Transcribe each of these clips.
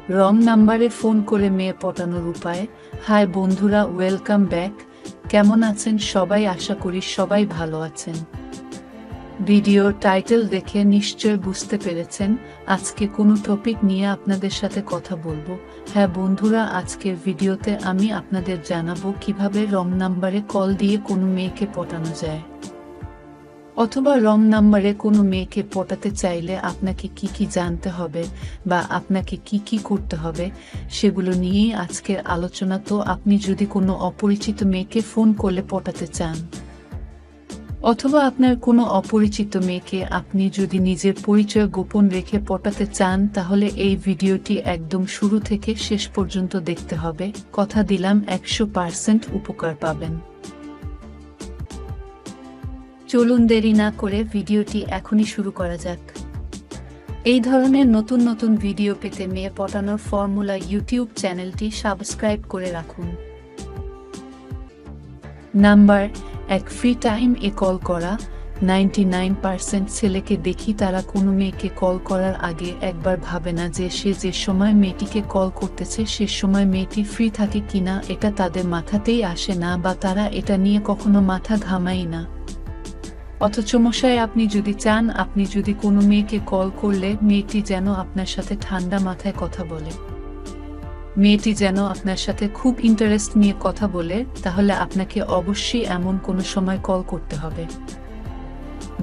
রং নাম্বারে ফোন করে মেয়ে পটানোর উপায়। হাই বন্ধুরা, ওয়েলকাম ব্যাক। কেমন আছেন সবাই? আশা করি সবাই ভালো আছেন। ভিডিওর টাইটেল দেখে নিশ্চয় বুঝতে পেরেছেন আজকে কোনো টপিক নিয়ে আপনাদের সাথে কথা বলবো। হ্যাঁ বন্ধুরা, আজকের ভিডিওতে আমি আপনাদের জানাবো কিভাবে রং নাম্বারে কল দিয়ে কোনো মেয়েকে পটানো যায়, অথবা রং নাম্বারে কোনো মেয়েকে পটাতে চাইলে আপনাকে কি কি জানতে হবে বা আপনাকে কি কি করতে হবে সেগুলো নিয়েই আজকের আলোচনা। তো আপনি যদি কোনো অপরিচিত মেয়েকে ফোন করলে পটাতে চান, অথবা আপনার কোনো অপরিচিত মেয়েকে আপনি যদি নিজের পরিচয় গোপন রেখে পটাতে চান, তাহলে এই ভিডিওটি একদম শুরু থেকে শেষ পর্যন্ত দেখতে হবে। কথা দিলাম 100% উপকার পাবেন। চলুন দেরি না করে ভিডিওটি এখনই শুরু করা যাক। এই ধরনের নতুন নতুন ভিডিও পেতে মেয়ে পটানোর ফর্মুলা ইউটিউব চ্যানেলটি সাবস্ক্রাইব করে রাখুন। নাম্বার 1, ফ্রি টাইম এ কল করা। 99% ছেলেকে দেখি তারা কোনো মেয়েকে কল করার আগে একবার ভাবে না যে সে যে সময় মেয়েটিকে কল করতেছে সে সময় মেয়েটি ফ্রি থাকে কিনা। এটা তাদের মাথাতেই আসে না বা তারা এটা নিয়ে কখনো মাথা ঘামাই না। অথচ মশাই, আপনি যদি চান, আপনি যদি কোনো মেয়েকে কল করলে মেয়েটি যেন আপনার সাথে ঠান্ডা মাথায় কথা বলে, মেয়েটি যেন আপনার সাথে খুব ইন্টারেস্ট নিয়ে কথা বলে, তাহলে আপনাকে অবশ্যই এমন কোনো সময় কল করতে হবে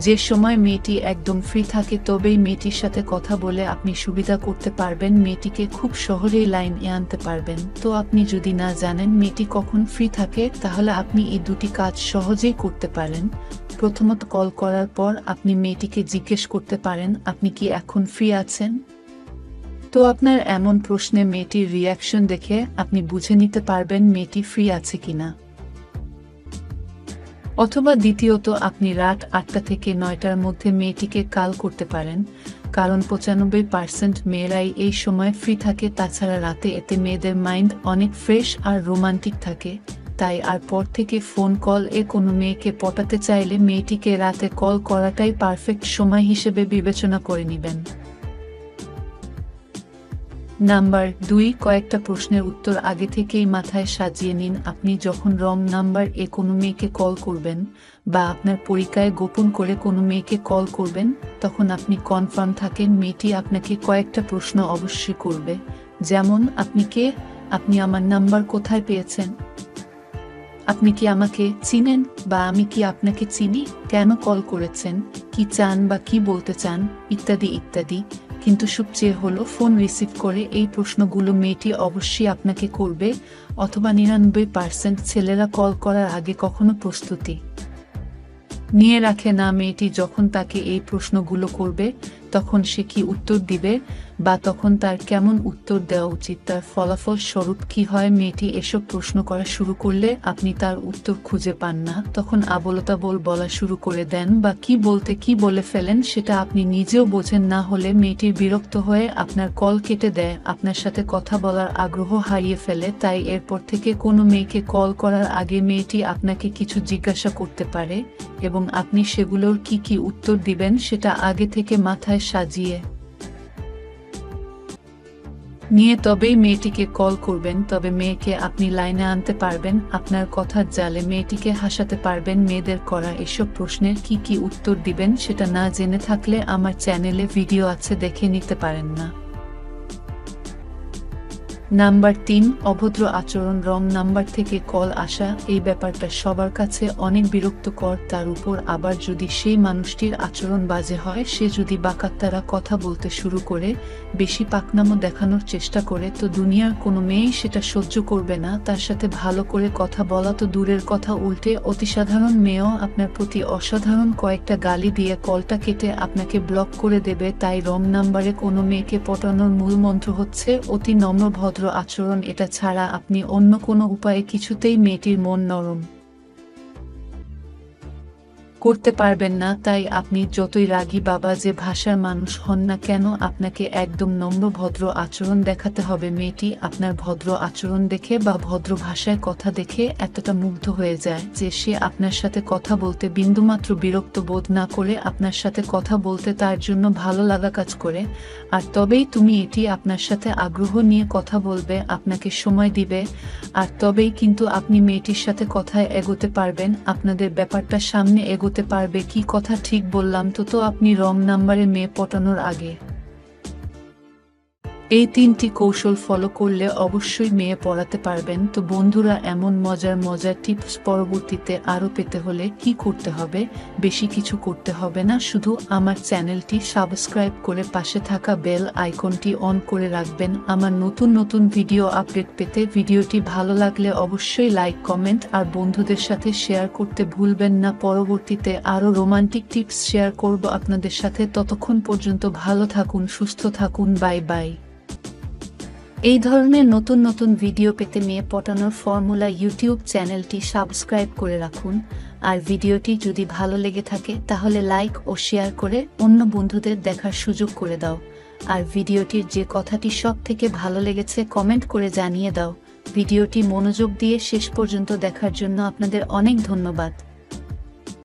যে সময় মেয়েটি একদম ফ্রি থাকে। তবেই মেয়েটির সাথে কথা বলে আপনি সুবিধা করতে পারবেন, মেয়েটিকে খুব সহজেই লাইনে আনতে পারবেন। তো আপনি যদি না জানেন মেয়েটি কখন ফ্রি থাকে, তাহলে আপনি এই দুটি কাজ সহজেই করতে পারেন। প্রথমত, কল করার পর আপনি মেয়েটিকে জিজ্ঞেস করতে পারেন আপনি কি এখন ফ্রি আছেন। তো আপনার এমন প্রশ্নে মেয়েটির রিয়াকশন দেখে আপনি বুঝে নিতে পারবেন মেয়েটি ফ্রি আছে কিনা। অথবা দ্বিতীয়ত, আপনি রাত 8টা থেকে 9টার মধ্যে মেয়েটিকে কল করতে পারেন, কারণ 95% মেয়েরাই এই সময় ফ্রি থাকে। তাছাড়া রাতে এতে মেয়েদের মাইন্ড অনেক ফ্রেশ আর রোমান্টিক থাকে। তাই আর পর থেকে ফোন কল এ কোনো মেয়েকে পটাতে চাইলে মেয়েটিকে রাতে কল করাটাই পারফেক্ট সময় হিসেবে বিবেচনা করে নেবেন। নাম্বার 2, কয়েকটা প্রশ্নের উত্তর আগে থেকেই মাথায় সাজিয়ে নিন। আপনি যখন রং নাম্বার এ কোনো মেয়েকে কল করবেন বা আপনার পরিচয় গোপন করে কোনো মেয়েকে কল করবেন, তখন আপনি কনফার্ম থাকেন মেয়েটি আপনাকে কয়েকটা প্রশ্ন অবশ্যই করবে। যেমন, আপনি কে? আপনি আমার নাম্বার কোথায় পেয়েছেন? আপনি কি আমাকে চিনেন বা আমি কি আপনাকে চিনি? কেন কল করেছেন? কি চান বা কি বলতে চান? ইত্যাদি ইত্যাদি। কিন্তু সবচেয়ে হলো ফোন রিসিভ করে এই প্রশ্নগুলো মেয়েটি অবশ্যই আপনাকে করবে, অথবা 99% ছেলেরা কল করার আগে কখনো প্রস্তুতি নিয়ে রাখে না। মেয়েটি যখন তাকে এই প্রশ্নগুলো করবে তখন সে কি উত্তর দিবে বা তখন তার কেমন উত্তর দেওয়া উচিত, তার ফলাফল স্বরূপ কি হয়। মেয়েটি এসব প্রশ্ন করা শুরু করলে আপনি তার উত্তর খুঁজে পান না, তখন আবোলতাবোল বলা শুরু করে দেন বা কি বলতে কি বলে ফেলেন সেটা আপনি নিজেও বোঝেন না। হলে মেয়েটির বিরক্ত হয়ে আপনার কল কেটে দেয়, আপনার সাথে কথা বলার আগ্রহ হারিয়ে ফেলে। তাই এরপর থেকে কোনো মেয়েকে কল করার আগে মেয়েটি আপনাকে কিছু জিজ্ঞাসা করতে পারে এবং আপনি সেগুলোর কি কি উত্তর দিবেন সেটা আগে থেকে মাথায় সাজিয়ে নিয়ে তবেই মেয়েটিকে কল করবেন। তবে মেয়েকে আপনি লাইনে আনতে পারবেন, আপনার কথার জালে মেয়েটিকে হাসাতে পারবেন। মেয়েদের করা এসব প্রশ্নের কি কি উত্তর দিবেন সেটা না জেনে থাকলে আমার চ্যানেলে ভিডিও আছে, দেখে নিতে পারেন না। নাম্বার 3, অভদ্র আচরণ। রং নাম্বার থেকে কল আসা এই ব্যাপারটা সবার কাছে অনেক বিরক্তকর। তার উপর আবার যদি সেই মানুষটির আচরণ বাজে হয়, সে যদি বাকাত্তারা কথা বলতে শুরু করে, বেশি পাকনামো দেখানোর চেষ্টা করে, তো দুনিয়ার কোনো মেয়েই সেটা সহ্য করবে না। তার সাথে ভালো করে কথা বলা তো দূরের কথা, উল্টে অতিসাধারণ মেয়েও আপনার প্রতি অসাধারণ কয়েকটা গালি দিয়ে কলটা কেটে আপনাকে ব্লক করে দেবে। তাই রং নাম্বারে কোনো মেয়েকে পটানোর মূল মন্ত্র হচ্ছে অতি নম্র ভদ্র আচরণ। এটা ছাড়া আপনি অন্য কোনো উপায়ে কিছুতেই মেয়েটির মন নরম করতে পারবেন না, তাই আপনি যতই রাগী বাবা যে ভাষার মানুষ হন না কেন, আপনাকে একদম নম্র ভদ্র আচরণ দেখাতে হবে। মেয়েটি আপনার ভদ্র আচরণ দেখে বা ভদ্র ভাষায় কথা দেখে এতটা মুগ্ধ হয়ে যায় যে সে আপনার সাথে কথা বলতে বিন্দুমাত্র বিরক্ত বোধ না করে আপনার সাথে কথা বলতে তার জন্য ভালো লাগা কাজ করে। আর তবেই তুমি এটি আপনার সাথে আগ্রহ নিয়ে কথা বলবে, আপনাকে সময় দিবে, আর তবেই কিন্তু আপনি মেয়েটির সাথে কথায় এগোতে পারবেন, আপনাদের ব্যাপারটা সামনে এগোতে পারবে। কি কথা ঠিক বললাম তো? আপনি রং নাম্বারে মেয়ে পটানোর আগে এই 3টি কৌশল ফলো করলে অবশ্যই মেয়ে পড়াতে পারবেন। তো বন্ধুরা, এমন মজার মজার টিপস পরবর্তীতে আরও পেতে হলে কি করতে হবে? বেশি কিছু করতে হবে না, শুধু আমার চ্যানেলটি সাবস্ক্রাইব করে পাশে থাকা বেল আইকনটি অন করে রাখবেন আমার নতুন নতুন ভিডিও আপডেট পেতে। ভিডিওটি ভালো লাগলে অবশ্যই লাইক, কমেন্ট আর বন্ধুদের সাথে শেয়ার করতে ভুলবেন না। পরবর্তীতে আরও রোমান্টিক টিপস শেয়ার করব আপনাদের সাথে। ততক্ষণ পর্যন্ত ভালো থাকুন, সুস্থ থাকুন, বাই বাই। এই ধরনের নতুন নতুন ভিডিও পেতে মেয়ে পটানোর ফর্মুলা ইউটিউব চ্যানেলটি সাবস্ক্রাইব করে রাখুন। আর ভিডিওটি যদি ভালো লেগে থাকে তাহলে লাইক ও শেয়ার করে অন্য বন্ধুদের দেখার সুযোগ করে দাও। আর ভিডিওটির যে কথাটি সব থেকে ভালো লেগেছে কমেন্ট করে জানিয়ে দাও। ভিডিওটি মনোযোগ দিয়ে শেষ পর্যন্ত দেখার জন্য আপনাদের অনেক ধন্যবাদ।